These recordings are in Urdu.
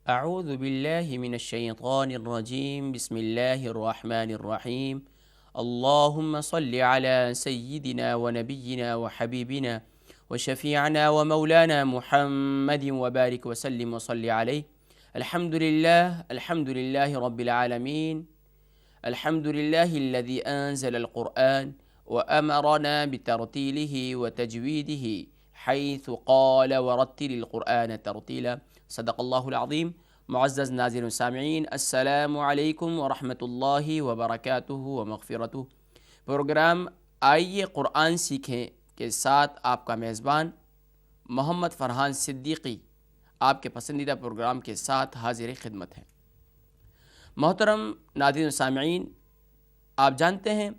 اعوذ باللہ من الشیطان الرجیم بسم اللہ الرحمن الرحیم اللہم صل علی سیدنا ونبینا وحبیبنا وشفیعنا ومولانا محمد وبارک وسلم وصل علیہ الحمد للہ رب العالمین الحمد للہ الذی انزل القرآن وامرنا بترتیلہ وتجویدہ حیث قال ورتل القرآن ترتیلا صدق اللہ العظیم۔ معزز ناظرین و سامعین، السلام علیکم ورحمۃ اللہ وبرکاتہ ومغفرتہ۔ پروگرام آئیے قرآن سیکھیں کے ساتھ آپ کا میزبان محمد فرحان صدیقی آپ کے پسندیدہ پروگرام کے ساتھ حاضر خدمت ہے۔ محترم ناظرین و سامعین، آپ جانتے ہیں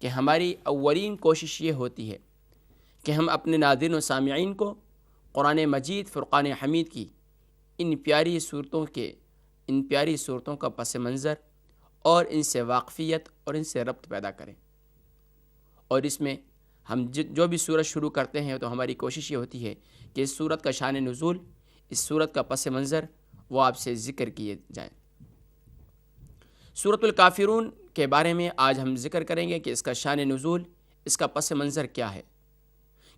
کہ ہماری اولین کوشش یہ ہوتی ہے کہ ہم اپنے ناظرین و سامعین کو قرآن مجید فرقان حمید کی ان پیاری صورتوں کا پس منظر اور ان سے واقفیت اور ان سے ربط پیدا کریں، اور اس میں ہم جو بھی سورت شروع کرتے ہیں تو ہماری کوشش یہ ہوتی ہے کہ اس سورت کا شان نزول، اس سورت کا پس منظر وہ آپ سے ذکر کیے جائیں۔ سورۃ الکافرون کے بارے میں آج ہم ذکر کریں گے کہ اس کا شان نزول، اس کا پس منظر کیا ہے،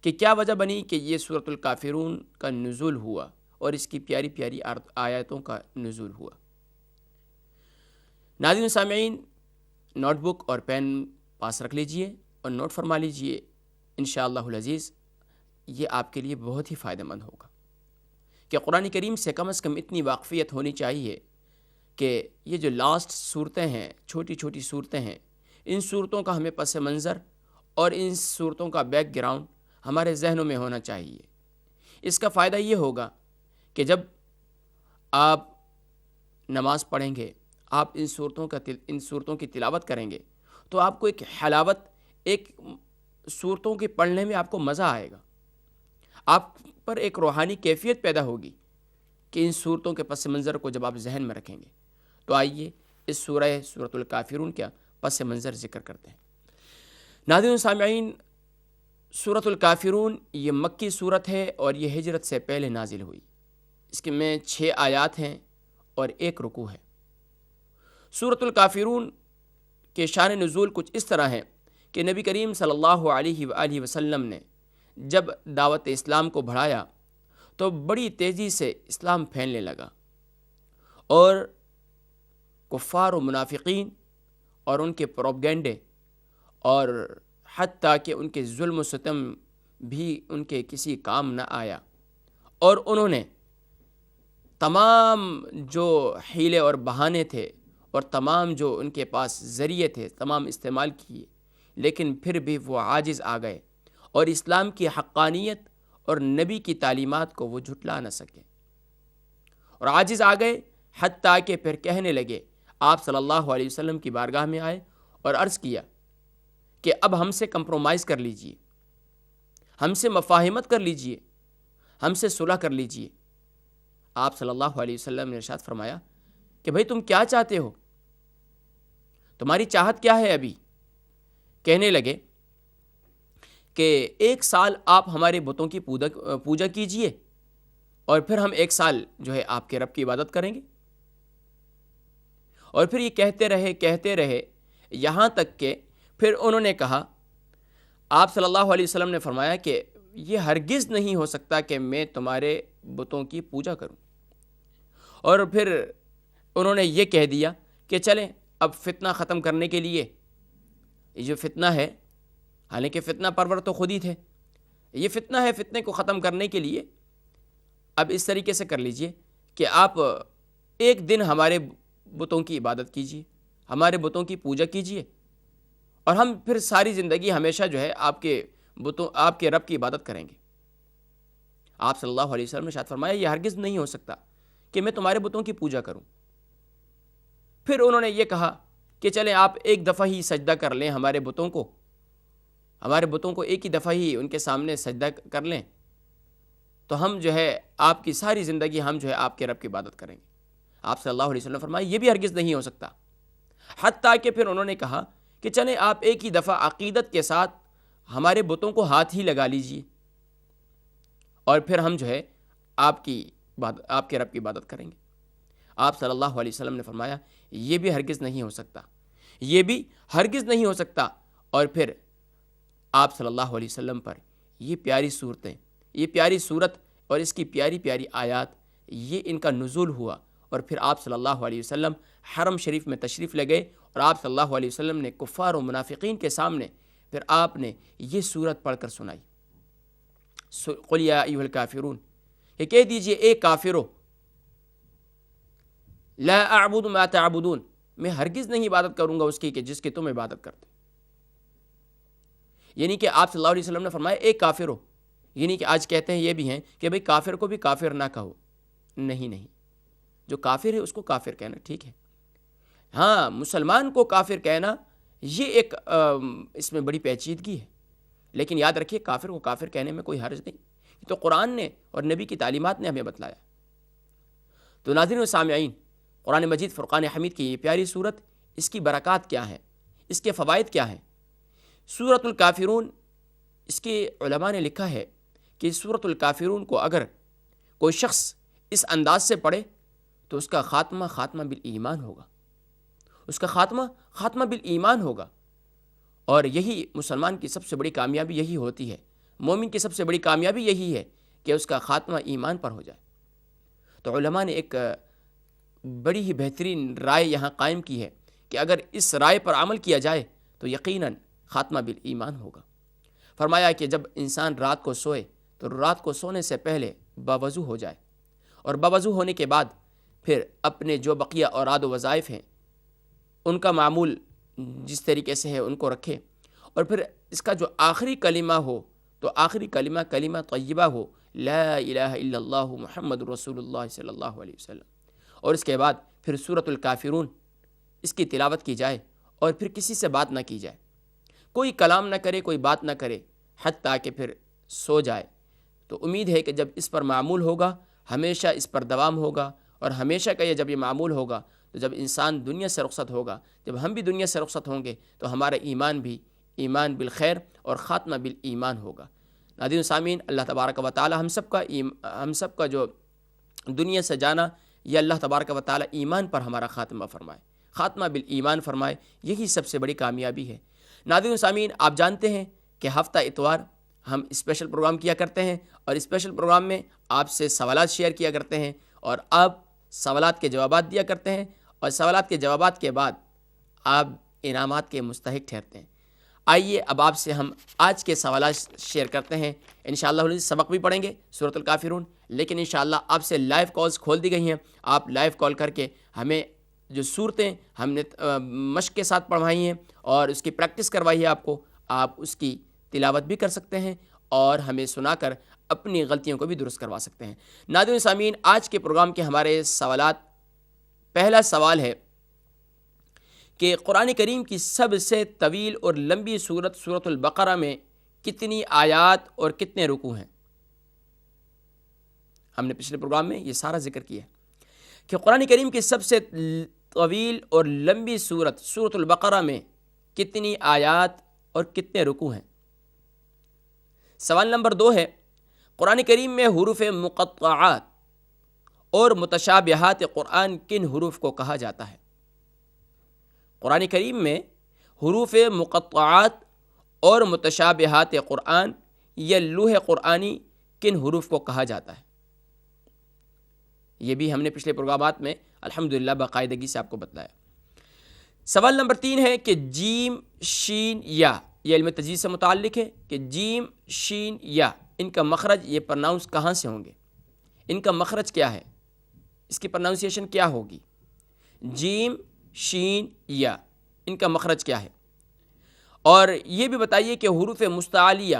کہ کیا وجہ بنی کہ یہ سورۃ الکافرون کا نزول ہوا اور اس کی پیاری پیاری آیاتوں کا نزول ہوا۔ ناظرین سامعین، نوٹ بک اور پین پاس رکھ لیجئے اور نوٹ فرما لیجئے، انشاءاللہ العزیز یہ آپ کے لیے بہت ہی فائدہ مند ہوگا کہ قرآن کریم سے کم از کم اتنی واقفیت ہونی چاہیے کہ یہ جو لاسٹ صورتیں ہیں، چھوٹی چھوٹی صورتیں ہیں، ان صورتوں کا ہمیں پس منظر اور ان صورتوں کا بیک گراؤنڈ ہمارے ذہنوں میں ہونا چاہیے۔ اس کا فائدہ یہ ہوگا کہ جب آپ نماز پڑھیں گے، آپ ان صورتوں کی تلاوت کریں گے تو آپ کو ایک حلاوت، ایک صورتوں کے پڑھنے میں آپ کو مزہ آئے گا، آپ پر ایک روحانی کیفیت پیدا ہوگی کہ ان صورتوں کے پس منظر کو جب آپ ذہن میں رکھیں گے۔ تو آئیے اس سورۃ الکافرون کا پس منظر ذکر کرتے ہیں۔ ناظرین سامعین، سورۃ الکافرون یہ مکی صورت ہے اور یہ ہجرت سے پہلے نازل ہوئی۔ اس کے میں 6 آیات ہیں اور 1 رکوع ہے۔ سورۃ الکافرون کے شان نزول کچھ اس طرح ہے کہ نبی کریم صلی اللہ علیہ وآلہ وسلم نے جب دعوت اسلام کو بڑھایا تو بڑی تیزی سے اسلام پھیلنے لگا، اور کفار و منافقین اور ان کے پروپیگنڈے اور حتیٰ کہ ان کے ظلم و ستم بھی ان کے کسی کام نہ آیا، اور انہوں نے تمام جو حیلے اور بہانے تھے اور تمام جو ان کے پاس ذریعے تھے تمام استعمال کیے، لیکن پھر بھی وہ عاجز آ گئے اور اسلام کی حقانیت اور نبی کی تعلیمات کو وہ جھٹلا نہ سکے، اور عاجز آ گئے، حتیٰ کہ پھر کہنے لگے، آپ صلی اللہ علیہ وسلم کی بارگاہ میں آئے اور عرض کیا کہ اب ہم سے کمپرومائز کر لیجئے، ہم سے مفاہمت کر لیجئے، ہم سے صلح کر لیجئے۔ آپ صلی اللہ علیہ وسلم نے ارشاد فرمایا کہ بھئی تم کیا چاہتے ہو، تمہاری چاہت کیا ہے ابھی؟ کہنے لگے کہ 1 سال آپ ہمارے بتوں کی پوجا کیجئے اور پھر ہم 1 سال جو ہے آپ کے رب کی عبادت کریں گے۔ اور پھر یہ کہتے رہے یہاں تک کہ پھر انہوں نے کہا، آپ صلی اللہ علیہ وسلم نے فرمایا کہ یہ ہرگز نہیں ہو سکتا کہ میں تمہارے بتوں کی پوجا کروں، اور پھر انہوں نے یہ کہہ دیا کہ چلیں اب فتنہ ختم کرنے کے لیے، یہ جو فتنہ ہے، حالانکہ فتنہ پرور تو خود ہی تھے، یہ فتنہ ہے، فتنے کو ختم کرنے کے لیے اب اس طریقے سے کر لیجئے کہ آپ 1 دن ہمارے بتوں کی عبادت کیجئے، ہمارے بتوں کی پوجا کیجئے، اور ہم پھر ساری زندگی ہمیشہ جو ہے آپ کے رب کی عبادت کریں گے۔ آپ صلی اللہ علیہ وسلم نے ارشاد فرمایا یہ ہرگز نہیں ہو سکتا کہ میں تمہارے بتوں کی پوجا کروں۔ پھر انہوں نے یہ کہا کہ چلیں آپ 1 دفعہ ہی سجدہ کر لیں ہمارے بتوں کو 1 ہی دفعہ ہی ان کے سامنے سجدہ کر لیں، تو ہم جو ہے آپ کی ساری زندگی ہم جو ہے آپ کے رب کی عبادت کریں گے۔ آپ صلی اللہ علیہ وسلم نے فرمایا یہ بھی ہرگز نہیں ہو سکتا، حتیٰ کہ پھر انہوں نے کہا کہ چلیں آپ 1 ہی دفعہ عقیدت کے ساتھ ہمارے بتوں کو ہاتھ ہی لگا لیجئے اور پھر ہم جو ہے آپ کے رب کی عبادت کریں گے۔ آپ صلی اللہ علیہ وسلم نے فرمایا یہ بھی ہرگز نہیں ہو سکتا، یہ بھی ہرگز نہیں ہو سکتا۔ اور پھر آپ صلی اللہ علیہ وسلم پر یہ پیاری صورتیں، یہ پیاری صورت اور اس کی پیاری پیاری آیات، یہ ان کا نزول ہوا، اور پھر آپ صلی اللہ علیہ وسلم حرم شریف میں تشریف لے گئے، اور آپ صلی اللہ علیہ وسلم نے کفار و منافقین کے سامنے پھر آپ نے یہ صورت پڑھ کر سنائی، قل یا ایھا الکافرون، کہ کہہ دیجئے اے کافرو، لا اعبد ما تعبدون، میں ہرگز نہیں عبادت کروں گا اس کی کہ جس کی تم عبادت کرتے۔ یعنی کہ آپ صلی اللہ علیہ وسلم نے فرمایا اے کافرو، یعنی کہ آج کہتے ہیں یہ بھی ہیں کہ بھئی کافر کو بھی کافر نہ کہو، نہیں، جو کافر ہے اس کو کافر کہنا ٹھیک ہے، ہاں مسلمان کو کافر کہنا یہ ایک اس میں بڑی پیچیدگی ہے، لیکن یاد رکھیے کافر کو کافر کہنے میں کوئی حرج نہیں، تو قرآن نے اور نبی کی تعلیمات نے ہمیں بتلایا۔ تو ناظرین و سامعین، قرآن مجید فرقان حمید کی یہ پیاری صورت، اس کی برکات کیا ہیں، اس کے فوائد کیا ہیں؟ سورۃ الکافرون، اس کے علماء نے لکھا ہے کہ سورۃ الکافرون کو اگر کوئی شخص اس انداز سے پڑھے تو اس کا خاتمہ بالایمان ہوگا، اس کا خاتمہ بالایمان ہوگا، اور یہی مسلمان کی سب سے بڑی کامیابی یہی ہوتی ہے، مومن کی سب سے بڑی کامیابی یہی ہے کہ اس کا خاتمہ ایمان پر ہو جائے۔ تو علماء نے ایک بڑی ہی بہترین رائے یہاں قائم کی ہے کہ اگر اس رائے پر عمل کیا جائے تو یقیناً خاتمہ بالایمان ہوگا۔ فرمایا کہ جب انسان رات کو سوئے تو رات کو سونے سے پہلے باوضو ہو جائے، اور باوضو ہونے کے بعد پھر اپنے جو بقیہ اوراد و وظائف ہیں ان کا معمول جس طریقے سے ہے ان کو رکھے، اور پھر اس کا جو آخری کلمہ ہو تو آخری کلمہ طیبہ ہو، لا الہ الا اللہ محمد رسول اللہ صلی اللہ علیہ وسلم، اور اس کے بعد پھر سورۃ الکافرون اس کی تلاوت کی جائے، اور پھر کسی سے بات نہ کی جائے، کوئی کلام نہ کرے، کوئی بات نہ کرے، حتیٰ کہ پھر سو جائے۔ تو امید ہے کہ جب اس پر معمول ہوگا، ہمیشہ اس پر دوام ہوگا، اور ہمیشہ کا یہ جب یہ معمول ہوگا تو جب انسان دنیا سے رخصت ہوگا، جب ہم بھی دنیا سے رخصت ہوں گے تو ہمارا ایمان بھی ایمان بالخیر اور خاتمہ بالایمان ہوگا۔ ناظرین و سامعین، اللہ تبارک و تعالی ہم سب کا جو دنیا سے جانا، یہ اللہ تبارک و تعالی ایمان پر ہمارا خاتمہ فرمائے، خاتمہ بالایمان فرمائے، یہی سب سے بڑی کامیابی ہے۔ ناظرین و سامعین، آپ جانتے ہیں کہ ہفتہ اتوار ہم اسپیشل پروگرام کیا کرتے ہیں، اور اسپیشل پروگرام میں آپ سے سوالات شیئر کیا کرتے ہیں، اور آپ سوالات کے جوابات دیا کرتے ہیں، اور سوالات کے جوابات کے بعد آپ انعامات کے مستحق ٹھہرتے ہیں۔ آئیے اب آپ سے ہم آج کے سوالات شیئر کرتے ہیں، انشاءاللہ سبق بھی پڑھیں گے سورۃ الکافرون، لیکن انشاءاللہ آپ سے لائیو کالز کھول دی گئی ہیں، آپ لائیو کال کر کے ہمیں جو صورتیں ہم نے مشق کے ساتھ پڑھوائی ہیں اور اس کی پریکٹس کروائی ہے آپ اس کی تلاوت بھی کر سکتے ہیں، اور ہمیں سنا کر اپنی غلطیوں کو بھی درست کروا سکتے ہیں۔ ناظرین سامعین، آج کے پروگرام کے ہمارے سوالات، پہلا سوال ہے کہ قرآن کریم کی سب سے طویل اور لمبی سورت سورۃ البقرہ میں کتنی آیات اور کتنے رکوع ہیں؟ ہم نے پچھلے پروگرام میں یہ سارا ذکر کیا ہے کہ قرآن کریم کی سب سے طویل اور لمبی سورت سورۃ البقرہ میں کتنی آیات اور کتنے رکوع ہیں۔ سوال نمبر 2 ہے، قرآن کریم میں حروف مقطعات اور متشابہات قرآن کن حروف کو کہا جاتا ہے؟ قرآن کریم میں حروف مقطعات اور متشابہات قرآن یا لوح قرآنی کن حروف کو کہا جاتا ہے؟ یہ بھی ہم نے پچھلے پروگرامات میں الحمدللہ باقاعدگی سے آپ کو بتلایا۔ سوال نمبر 3 ہے کہ جیم شین یا، یہ علم تجوید سے متعلق ہے کہ جیم شین یا ان کا مخرج، یہ پرناؤنس کہاں سے ہوں گے؟ ان کا مخرج کیا ہے؟ اس کی پرناؤنسیشن کیا ہوگی؟ جیم شین یا ان کا مخرج کیا ہے؟ اور یہ بھی بتائیے کہ حروف مستعلیہ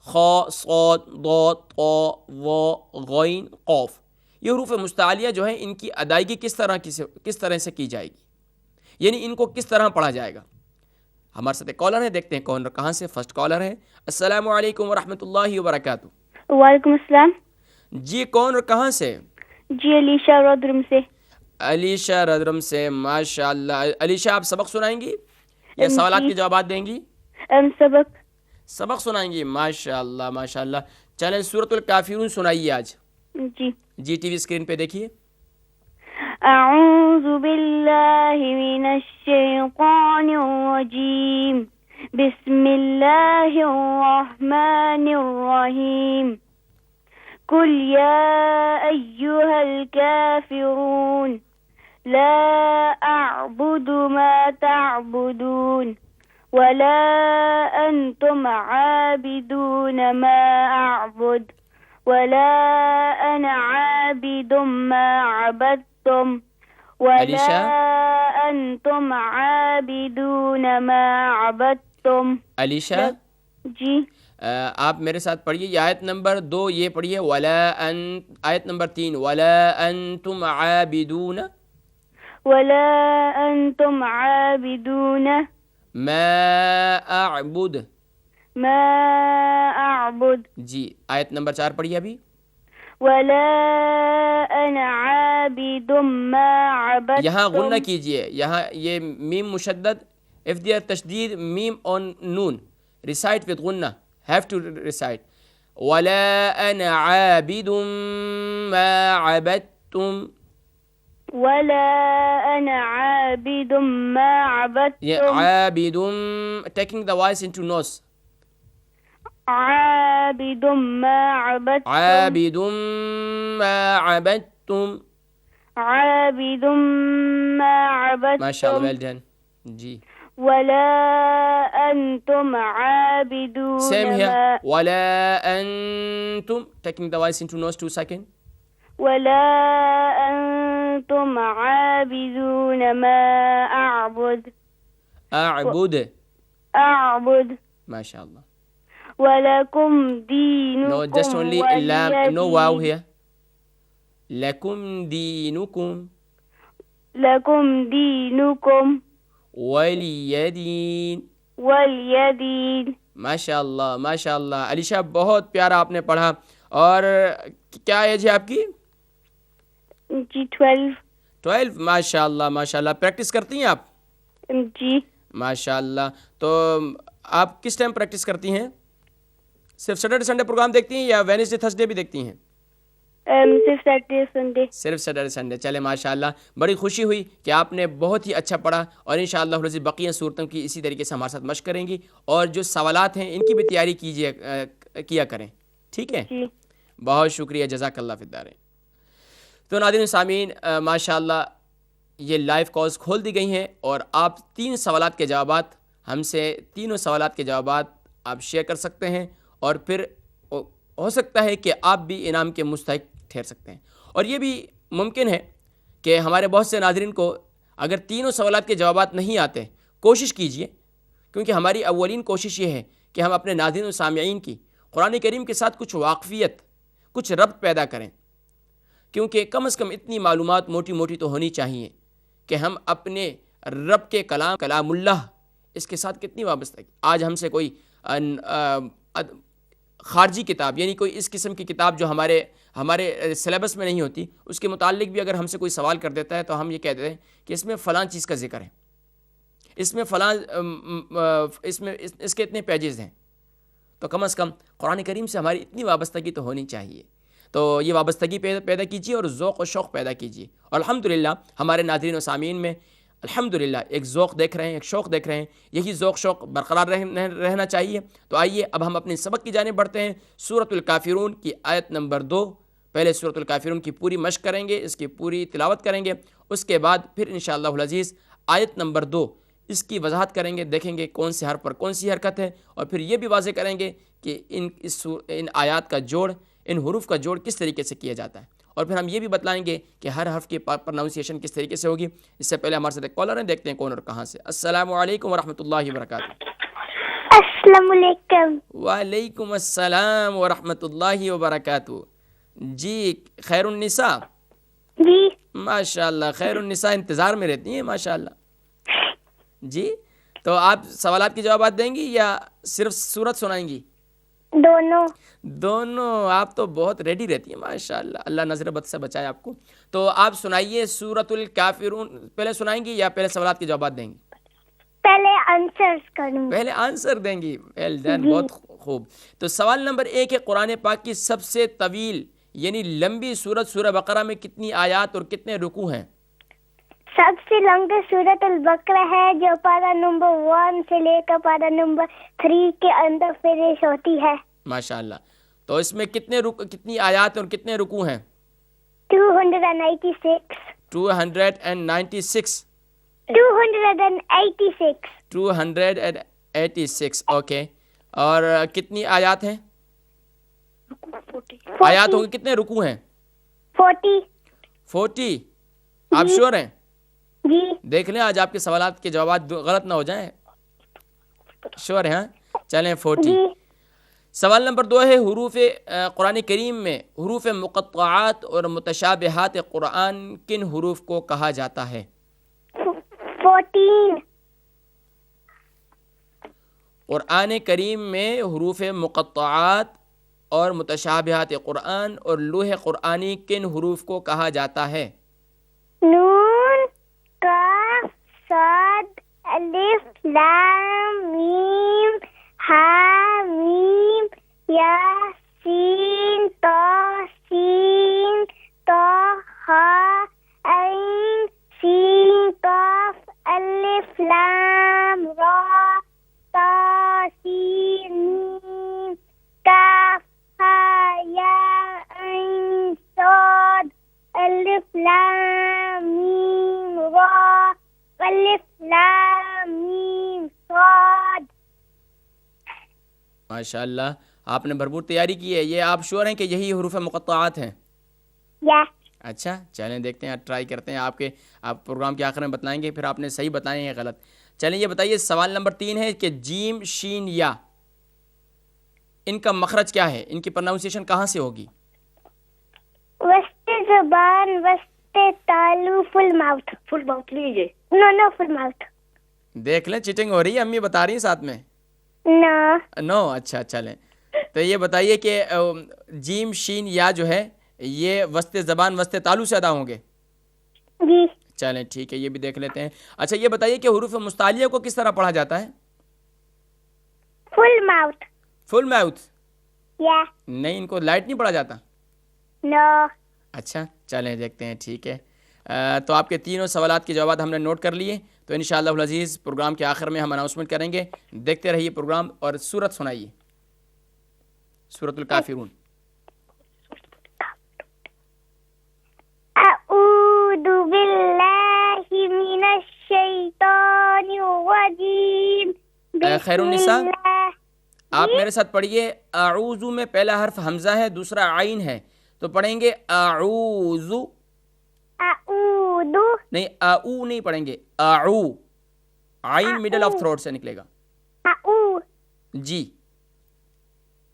خا، صاد، ضاد، طا، وا، غین، قاف، یہ حروف مستعلیہ جو ہیں ان کی ادائیگی کس طرح سے کی جائے گی، یعنی ان کو کس طرح پڑھا جائے گا؟ ہمارے ساتھ ایک کالر ہے، دیکھتے ہیں کون کہاں سے۔ فرسٹ کالر ہے۔ السلام علیکم ورحمۃ اللہ وبرکاتہ۔ وعلیکم السلام۔ جی کون اور کہاں سے؟ جی علیشہ ردرم سے۔ علیشہ ردرم سے، ماشاء اللہ۔ علیشہ آپ سبق سنائیں گی یا سوالات کے جوابات دیں گی؟ سبق سنائیں گی، ماشاء اللہ ماشاء اللہ۔ چلیں سورۃ الکافرون سنائیے آج۔ جی جی ٹی وی اسکرین پہ دیکھیے. اعوذ باللہ من الشیطان الرجیم بسم اللہ الرحمن الرحیم قل یا ایہا الکافرون لا اعبد ما تعبدون ولا انتم عابدون ما اعبد ولا انا عابد ما عبدتم ولا علیشا انتم عابدون ما عبدتم. علیشا جی آپ میرے ساتھ پڑھیے یہ آیت نمبر 2 یہ پڑھیے ولا ان آیت نمبر 3 ولا انتم عابدون ولا انتم عابدون ما اعبد. ما اعبد. جی آیت نمبر 4 پڑھیے ابھی. ولا انا عابد ما عبدتم. یہاں غنہ کیجئے, یہاں یہ میم مشدد if there تشدید ma'am on known recite with غنہ have to recite ولا انا عابد ما عبدتم. ولا انا عابد ما عبدتم. عابد taking the voice into nose. عابد ما عبدتم. عابد ما عبدتم. عابد ما عبدتم. ما شاء اللہ well done. جی ولا انتم عابدون same ما here ولا انتم taking the voice into nose 2 seconds. ولا انتم عابدون ما اعبد. اعبد. اعبد. ما شاء الله. ولكم دينكم No, just only ولي lam, no wow دين. here. لكم دينكم لكم دينكم ولي دين. ولي دين. ماشاء اللہ ماشاء اللہ. علیشا بہت پیارا آپ نے پڑھا. اور کیا ایج ہے آپ کی؟ جی 12. 12. ماشاء اللہ ماشاء اللہ. پریکٹس کرتی ہیں آپ؟ جی ماشاء اللہ. تو آپ کس ٹائم پریکٹس کرتی ہیں؟ صرف سیٹرڈے سنڈے پروگرام دیکھتی ہیں یا وینسڈے تھرسڈے بھی دیکھتی ہیں؟ صرف سیٹرڈے سنڈے. صرف سیٹرڈے سنڈے. چلے ماشاء اللہ بڑی خوشی ہوئی کہ آپ نے بہت ہی اچھا پڑھا اور انشاءاللہ العزیز بقیہ صورتوں کی اسی طریقے سے ہمارے ساتھ مشق کریں گی اور جو سوالات ہیں ان کی بھی تیاری کیا کریں. ٹھیک ہے جی بہت شکریہ جزاک اللہ فی الدارین. تو ناظرین سامعین ماشاء اللہ یہ لائیو کالز کھول دی گئی ہیں اور آپ 3 سوالات کے جوابات ہم سے تینوں سوالات کے جوابات آپ شیئر کر سکتے ہیں اور پھر ہو سکتا ہے کہ آپ بھی انعام کے مستحق ٹھہر سکتے ہیں. اور یہ بھی ممکن ہے کہ ہمارے بہت سے ناظرین کو اگر تینوں سوالات کے جوابات نہیں آتے کوشش کیجئے, کیونکہ ہماری اولین کوشش یہ ہے کہ ہم اپنے ناظرین و سامعین کی قرآن کریم کے ساتھ کچھ واقفیت کچھ ربط پیدا کریں, کیونکہ کم از کم اتنی معلومات موٹی موٹی تو ہونی چاہیے کہ ہم اپنے رب کے کلام اللہ اس کے ساتھ کتنی وابستہ. آج ہم سے کوئی خارجی کتاب یعنی کوئی اس قسم کی کتاب جو ہمارے سلیبس میں نہیں ہوتی اس کے متعلق بھی اگر ہم سے کوئی سوال کر دیتا ہے تو ہم یہ کہتے ہیں کہ اس میں فلاں چیز کا ذکر ہے, اس میں فلاں اس کے اتنے پیجز ہیں. تو کم از کم قرآن کریم سے ہماری اتنی وابستگی تو ہونی چاہیے. تو یہ وابستگی پیدا کیجیے اور ذوق و شوق پیدا کیجیے. اور الحمدللہ ہمارے ناظرین و سامعین میں الحمدللہ ایک ذوق دیکھ رہے ہیں, ایک شوق دیکھ رہے ہیں. یہی ذوق شوق برقرار رہنا چاہیے. تو آئیے اب ہم اپنے سبق کی جانب بڑھتے ہیں. سورۃ الکافرون کی آیت نمبر 2. پہلے سورۃ الکافرون کی پوری مشق کریں گے, اس کی پوری تلاوت کریں گے. اس کے بعد پھر انشاءاللہ العزیز آیت نمبر 2 اس کی وضاحت کریں گے, دیکھیں گے کون سے حرف پر کون سی حرکت ہے, اور پھر یہ بھی واضح کریں گے کہ ان آیات کا جوڑ, ان حروف کا جوڑ کس طریقے سے کیا جاتا ہے. اور پھر ہم یہ بھی بتلائیں گے کہ ہر حرف کی پروناؤنسیشن کس طریقے سے ہوگی. اس سے پہلے ہمارے ساتھ ایک کالر ہیں, دیکھتے ہیں کون اور کہاں سے. السلام علیکم ورحمۃ اللہ وبرکاتہ. السلام علیکم. وعلیکم السلام ورحمۃ اللہ وبرکاتہ. جی خیر النساء. جی ماشاء اللہ خیر النساء انتظار میں رہتی ہیں ماشاء اللہ. جی تو آپ سوالات کے جوابات دیں گی یا صرف سورت سنائیں گی؟ دونوں. آپ تو بہت ریڈی رہتی ہیں ماشاء اللہ. اللہ نظر بد سے بچائے آپ کو. تو آپ سنائیے سورۃ الکافرون. پہلے سنائیں گی یا پہلے سوالات کے جوابات دیں گی؟ پہلے آنسر دیں گی. ویل ڈن, بہت خوب. تو سوال نمبر 1 ہے قرآن پاک کی سب سے طویل یعنی لمبی سورت سورہ بقرہ میں کتنی آیات اور کتنے رکوع ہیں؟ سب سے لمبی سورت البقرہ ہے جو پارہ نمبر 1 سے لے کر پارہ نمبر 3 کے اندر فنش ہوتی ہے. ماشاء اللہ. تو اس میں کتنی آیات اور کتنے رکوع ہیں؟ 296. 296. 286. 286. اوکے. اور کتنی آیات ہیں؟ 40. آیات ہوں گے. کتنے رکوع ہیں؟ 40. 40. آپ شور ہیں؟ جی. دیکھ لیں آج آپ کے سوالات کے جوابات غلط نہ ہو جائیں. شور ہیں؟ چلیں 40. جی. سوال نمبر 2 ہے حروف قرآن کریم میں حروف مقطعات اور متشابہات قرآن کن حروف کو کہا جاتا ہے؟ 14. قرآن کریم میں حروف مقطعات اور متشابہات قرآن اور لوح قرآنی کن حروف کو کہا جاتا ہے؟ نون، قاف، صاد، الف، لام، میم، ہا، میم، یا، سین، طا، سین، طا، ہا، عین، سین، قاف، الف، لام، را، تا، سین، میم، کاف، ہا، یا، عین، صاد، الف، لام، میم، را، الف، لام، میم، صاد. ماشاء اللہ آپ نے بھرپور تیاری کی ہے. یہ آپ شور ہیں کہ یہی حروف مقطعات ہیں؟ یا. اچھا چلیں دیکھتے ہیں, ٹرائی کرتے ہیں. آپ پروگرام کے آخر میں بتلائیں گے, پھر آپ نے صحیح بتائیں یا غلط. چلیں یہ بتائیے سوال نمبر 3 ہے کہ جیم شین یا ان کا مخرج کیا ہے؟ ان کی پروننسیشن کہاں سے ہوگی؟ وسط زبان، وسط تالو، فل ماؤتھ. فل ماؤتھ لیجیے. نو فل ماؤتھ. دیکھ لیں چیٹنگ ہو رہی ہے, امی بتا رہی ہیں ساتھ میں. نو. اچھا چلیں تو یہ بتائیے کہ جیم شین یا جو ہے یہ وسط زبان وسط تالو سے ادا ہوں گے؟ جی. چلیں ٹھیک ہے, یہ بھی دیکھ لیتے ہیں. اچھا یہ بتائیے کہ حروف مستعلیہ کو کس طرح پڑھا جاتا ہے؟ فل ماؤتھ. فل ماؤتھ؟ یا. نہیں, ان کو لائٹ نہیں پڑھا جاتا؟ نو. اچھا چلیں دیکھتے ہیں. ٹھیک ہے, تو آپ کے تینوں سوالات کے جوابات ہم نے نوٹ کر لیے. تو انشاءاللہ العزیز پروگرام کے آخر میں ہم اناؤنسمنٹ کریں گے. دیکھتے رہیے پروگرام اور سورت سنائیے, سورۃ الکافرون. اعوذ باللہ من الشیطان الرجیم. خیر النساء آپ میرے ساتھ پڑھیے. اعوذ میں پہلا حرف حمزہ ہے, دوسرا عین ہے, تو پڑھیں گے اعوذ. اعوذ. نہیں اعو نہیں پڑھیں گے, اعو. عین مڈل آف تھروٹ سے نکلے گا. اعو. جی.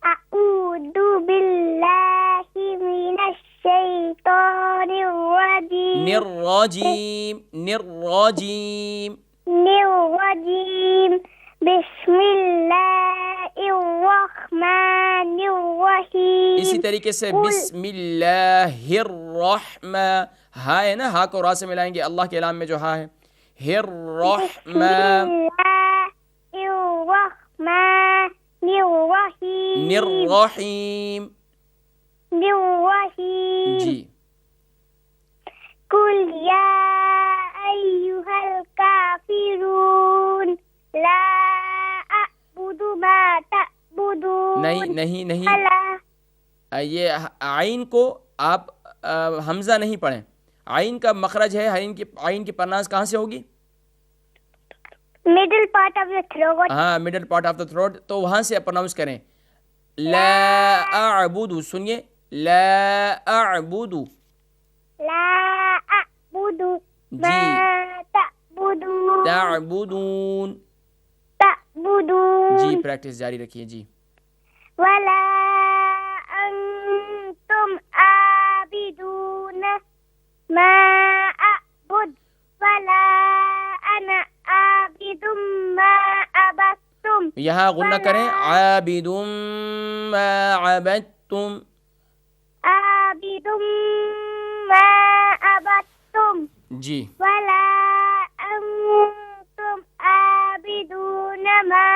اعوذ باللہ من الشیطان الرجیم. نرجیم. نرجیم. الرجیم. بسم اللہ الرحمن الرحیم. اسی طریقے سے بسم اللہ الرحمن, ہا ہے نا, ہا کو را سے ملائیں گے. اللہ کے اعلان میں جو ہا ہے, الرحمن. الرحمن الرحیم. الرحیم. الرحیم. جی. قل یا ایھا الکافرون لا اعبد ما تعبدون. نہیں یہ عین کو آپ حمزہ نہیں پڑھیں. عین کا مخرج ہے, عین کی پرناس کہاں سے ہوگی؟ Middle part of the throat. ہاں middle part of the throat, تو وہاں سے پرناؤنس کریں. لا اعبد, سنیے, لا اعبد. لا اعبد ما تعبدون. تعبدون. تعبدون. جی پریکٹس جاری رکھیے. جی. ولا انتم عابدون ما اعبد ولا انا عابد ما عبدتم. یہاں غنہ کریں, عابد ما عبدتم. عابد ما عبدتم. جی. ولا انتم عابدون ما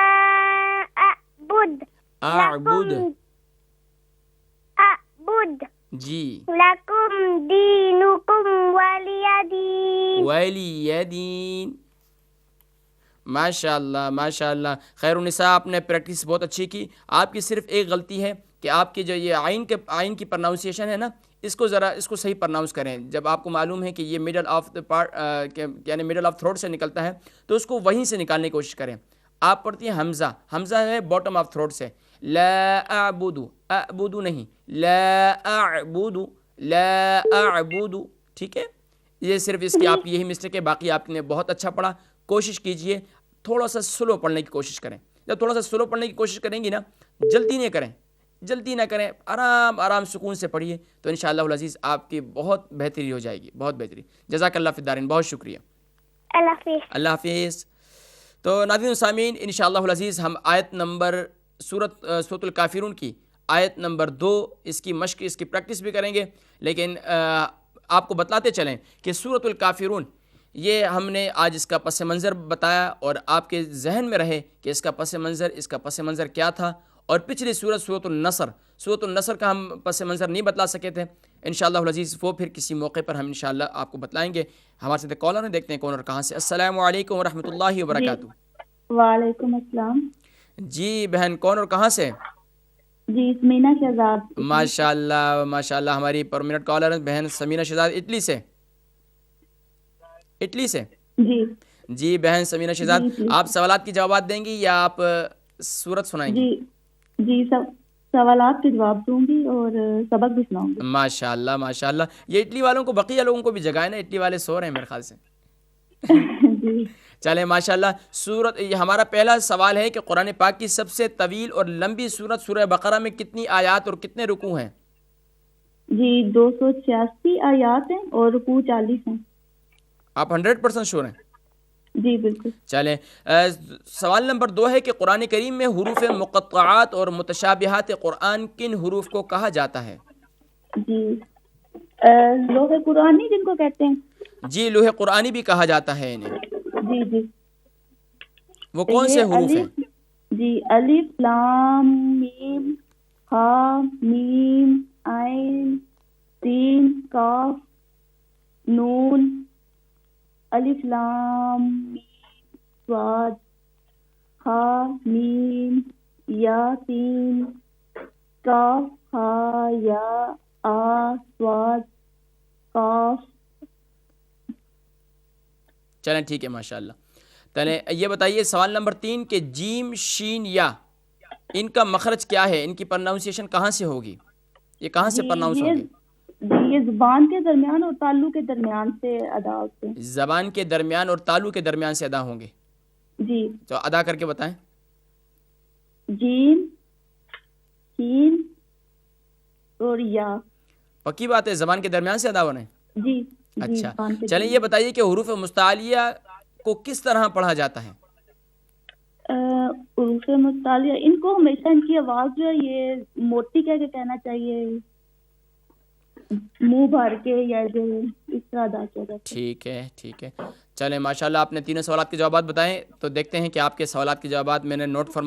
اعبد. اعبد. اعبد. جی لکم دینکم ولی دین. ولی دین. ماشاء اللہ ماشاء اللہ. خیر النساء آپ نے پریکٹس بہت اچھی کی. آپ کی صرف ایک غلطی ہے کہ آپ کی جو یہ آئین کی پرناؤنسیشن ہے نا، اس کو صحیح پرناؤنس کریں. جب آپ کو معلوم ہے کہ یہ مڈل آف دا پارٹ یعنی مڈل آف تھروٹ سے نکلتا ہے تو اس کو وہیں سے نکالنے کی کوشش کریں. آپ پڑھتی ہیں حمزہ ہے باٹم آف تھروٹ سے. لا اعبد نہیں، لا اعبد. ٹھیک ہے، یہ صرف اس کی آپ کی یہی مسٹیک ہے. باقی آپ نے بہت اچھا پڑھا. کوشش کیجئے تھوڑا سا سلو پڑھنے کی کوشش کریں. جب تھوڑا سا سلو پڑھنے کی کوشش کریں گی نا، جلدی نہ کریں، آرام سکون سے پڑھیے تو انشاءاللہ العزیز آپ کی بہت بہتری ہو جائے گی، بہت بہتری. جزاک اللہ فی الدارین. بہت شکریہ. اللہ حافظ. اللہ حافظ. تو ناظرین و سامعین، انشاءاللہ العزیز ہم آیت نمبر سورۃ الکافرون کی آیت نمبر 2 اس کی مشق، اس کی پریکٹس بھی کریں گے. لیکن آپ کو بتلاتے چلیں کہ سورۃ الکافرون یہ ہم نے آج اس کا پس منظر بتایا اور آپ کے ذہن میں رہے کہ اس کا پس منظر کیا تھا. اور پچھلی سورۃ النصر کا ہم پس منظر نہیں بتلا سکے تھے. انشاءاللہ العزیز وہ پھر کسی موقع پر ہم انشاءاللہ آپ کو بتلائیں گے. ہمارے ساتھ کالر ہیں، دیکھتے ہیں کون اور کہاں سے. السلام علیکم ورحمۃ اللہ وبرکاتہ. وعلیکم السلام. جی بہن، کون اور کہاں سے؟ جی سمینا شہزاد. ماشاء اللہ ہماری پرمنٹ کالر ہیں بہن سمینا شہزاد اٹلی سے. جی بہن سمینا شہزاد، آپ سوالات کی جوابات دیں گی یا آپ سورت سنائیں گی؟ جی سوالات کے جواب دوں گی اور سبق بھی سناؤں گی. ماشاء اللہ. یہ اٹلی والوں کو، بقیہ لوگوں کو بھی جگائے نا، اٹلی والے سو رہے ہیں میرے خیال سے. جی چلیں ماشاء اللہ. یہ ہمارا پہلا سوال ہے کہ قرآن پاک کی سب سے طویل اور لمبی سورت سورہ بقرہ میں کتنی آیات اور کتنے رکوع ہیں؟ جی 286 آیات ہیں اور رکوع 40 ہیں. آپ 100% شور ہیں؟ جی بالکل. چلیں سوال نمبر 2 ہے کہ قرآن کریم میں حروف مقطعات اور متشابہات قرآن کن حروف کو کہا جاتا ہے؟ جی لوح قرآنی جن کو کہتے ہیں. جی لوح قرآنی بھی کہا جاتا ہے انہیں. جی وہ کون سے حروف ہیں؟ جی الف لام میم ہا میم عین سین قاف نون الف لام میم صاد ہا میم یا سین قاف ہا یا آ صاد قاف. چلیں ٹھیک ہے ماشاء اللہ. چلیں یہ بتائیے سوال نمبر 3 کہ جیم شین یا ان کا مخرج کیا ہے؟ ان کی پرناؤنسیشن کہاں سے ہوگی؟ یہ کہاں سے پرناؤنس ہوگی؟ یہ زبان کے درمیان اور تالو کے درمیان سے ادا ہوتے ہیں. زبان کے درمیان اور تالو کے درمیان سے ادا ہوں گے. جی تو ادا کر کے بتائیں. جیم شین اور یا. پکی بات ہے زبان کے درمیان سے ادا ہو رہے ہیں؟ جی اچھا چلیں یہ بتائیے کہ حروف مستعلیہ کو کس طرح پڑھا جاتا ہے؟ حروف مستعلیہ ان کو ہمیشہ ان کی آواز جو ہے یہ موٹی کہہ کے کہنا چاہیے، منہ بھر کے یا جو اس طرح ادا کیا جاتا ہے. ٹھیک ہے. چلیں ماشاءاللہ آپ نے تینوں سوالات کے جوابات بتائیں. تو دیکھتے ہیں کہ آپ کے سوالات کے جوابات میں نے نوٹ کر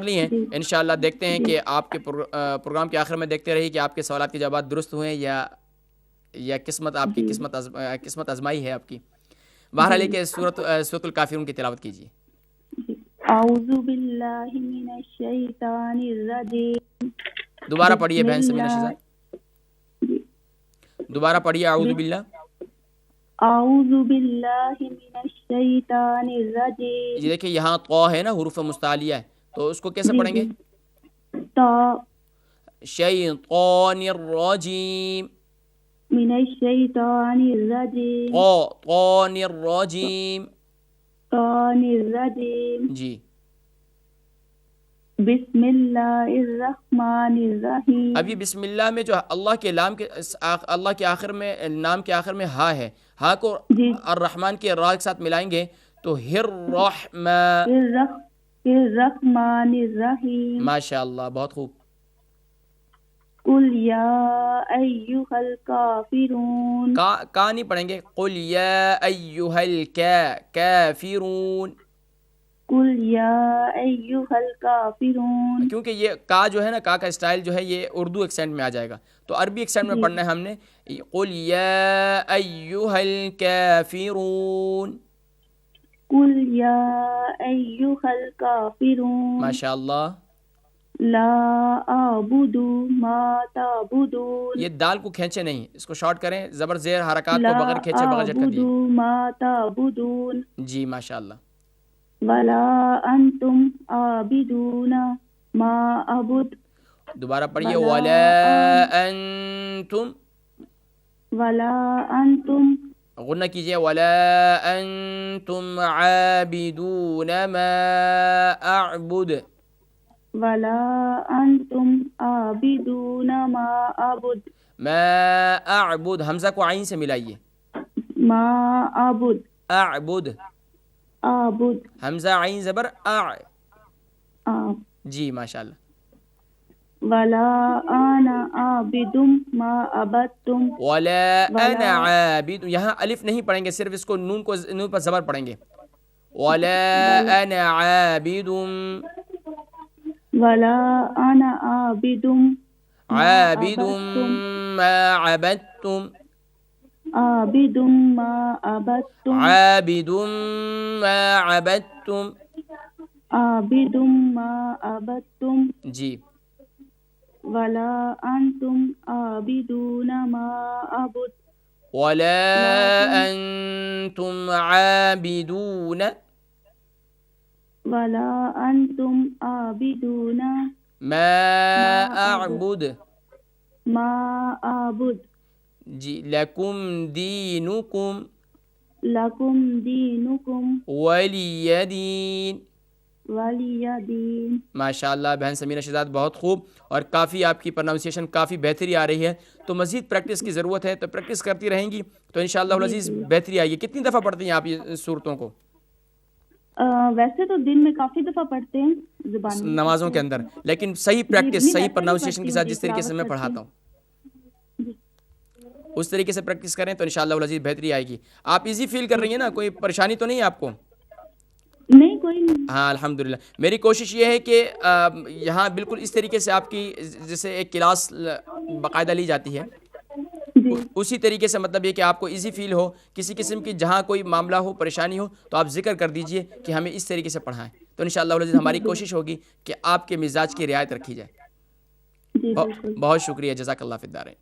لی ہیں. انشاءاللہ دیکھتے ہیں کہ آپ کے پروگرام کے آخر میں دیکھتے رہیے کہ آپ کے سوالات کے جوابات درست ہوئے یا قسمت آپ کی قسمت آزمائی ہے آپ کی. بہرحال کہ سورۃ الکافرون کی تلاوت کیجیے. اعوذ باللہ من الشیطان الرجیم. دوبارہ پڑھیے بہن سمینا شہزاد، دوبارہ پڑھیے. اعوذ باللہ من الشیطان الرجیم. یہ دیکھیں یہاں قو ہے نا، حروف مستعلیہ ہے، تو اس کو کیسے پڑھیں گے؟ شیطان الرجیم. من الشیطان الرجیم. طان الرجیم. طان الرجیم. جی بسم اللہ الرحمن الرحیم. اب یہ بسم اللہ میں جو اللہ کے آخر میں نام کے آخر میں ہا ہے، ہا کو الرحمن کے را کے ساتھ ملائیں گے تو الرحمن الرحیم. ماشاء اللہ بہت خوب. قل یا ایھا الکافرون. کا نہیں پڑھیں گے. قل یا ایھا الکافرون. قل یا ایھا الکافرون. کیونکہ یہ کا جو ہے نا، کا اسٹائل جو ہے یہ اردو ایکسینٹ میں آ جائے گا، تو عربی ایک سائڈ میں پڑھنا ہے ہم نے. قل یا ایھا الکافرون. قل یا ایھا الکافرون. ماشاء اللہ. لا اعبد ما تعبدون. یہ دال کو کھینچے نہیں, اس کو شارٹ کریں, زبر زیر حرکات کو بغیر کھینچے لا بغیر جھٹکا اعبد دیے. ما تعبدون. جی ماشاء اللہ. ولا انتم عابدون ما اعبد. دوبارہ پڑھیے. ولا ولا انتم. ولا انتم. غنہ کیجئے. ولا انتم عابدون ما اعبد. ولا انتم عابدون ما اعبد. ما اعبد, حمزہ کو عین سے ملائیے. ما اعبد. اعبد. اعبد. حمزہ عین زبر آ. جی ماشاء اللہ. ولا انا عابد ما عبدتم. ولا انا عابد, یہاں الف نہیں پڑھیں گے, صرف اس کو نون پر زبر پڑھیں گے. ولا انا عابد. ولا انا عابد عابد ما عبدتم. عابد ما عبدتم. عابد ما عبدتم. عابد ما عبدتم. جی. ولا انتم عابدون ما اعبد. ولا انتم عابدون. ولا انتم عابدون ما اعبد. ما اعبد. جی. لکم دینکم. لکم دینکم ولی دین. ولی دین. ماشاء اللہ بہن سمیرہ شہزاد, بہت خوب, اور کافی آپ کی پروننسیشن کافی بہتری آ رہی ہے. تو مزید پریکٹس کی ضرورت ہے, تو پریکٹس کرتی رہیں گی تو انشاءاللہ العزیز بہتری آئے گی. کتنی دفعہ پڑھتی ہیں آپ یہ صورتوں کو ویسے تو دن میں کافی دفعہ پڑھتے ہیں زبان نمازوں کے اندر, لیکن صحیح پریکٹس صحیح پروننسیشن کے ساتھ جس طریقے سے میں پڑھاتا ہوں اس طریقے سے پریکٹس کریں تو انشاءاللہ العزیز بہتری آئے گی. آپ ایزی فیل کر رہی ہیں نا, کوئی پریشانی تو نہیں ہے آپ کو؟ نہیں, کوئی نہیں. ہاں الحمدللہ. میری کوشش یہ ہے کہ یہاں بالکل اس طریقے سے آپ کی جیسے ایک کلاس باقاعدہ لی جاتی ہے, اسی طریقے سے مطلب یہ کہ آپ کو ایزی فیل ہو. کسی قسم کی جہاں کوئی معاملہ ہو, پریشانی ہو, تو آپ ذکر کر دیجئے کہ ہمیں اس طریقے سے پڑھائیں, تو انشاءاللہ العزیز ہماری کوشش ہوگی کہ آپ کے مزاج کی رعایت رکھی جائے. بہت شکریہ, جزاک اللہ فی الدارین.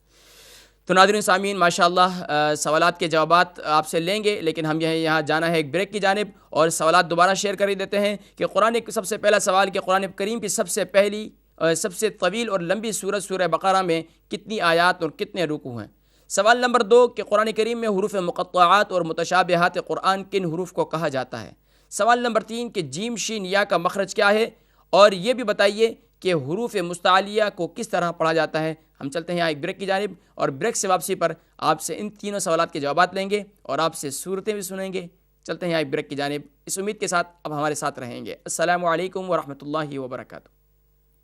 تو ناظرین سامعین ماشاءاللہ سوالات کے جوابات آپ سے لیں گے, لیکن ہم یہاں جانا ہے ایک بریک کی جانب, اور سوالات دوبارہ شیئر کر ہی دیتے ہیں کہ قرآن سب سے پہلا سوال کہ قرآن کریم کی سب سے پہلی سب سے طویل اور لمبی سورت سورہ بقرہ میں کتنی آیات اور کتنے رکوع ہیں. سوال نمبر 2 کہ قرآن کریم میں حروف مقطعات اور متشابہات قرآن کن حروف کو کہا جاتا ہے. سوال نمبر 3 کہ جیم شین یا کا مخرج کیا ہے, اور یہ بھی بتائیے کہ حروف مستعلیہ کو کس طرح پڑھا جاتا ہے. ہم چلتے ہیں ایک بریک کی جانب, اور بریک سے واپسی پر آپ سے ان تینوں سوالات کے جوابات لیں گے اور آپ سے صورتیں بھی سنیں گے. چلتے ہیں ایک بریک کی جانب, اس امید کے ساتھ اب ہمارے ساتھ رہیں گے. السلام علیکم ورحمۃ اللہ وبرکاتہ.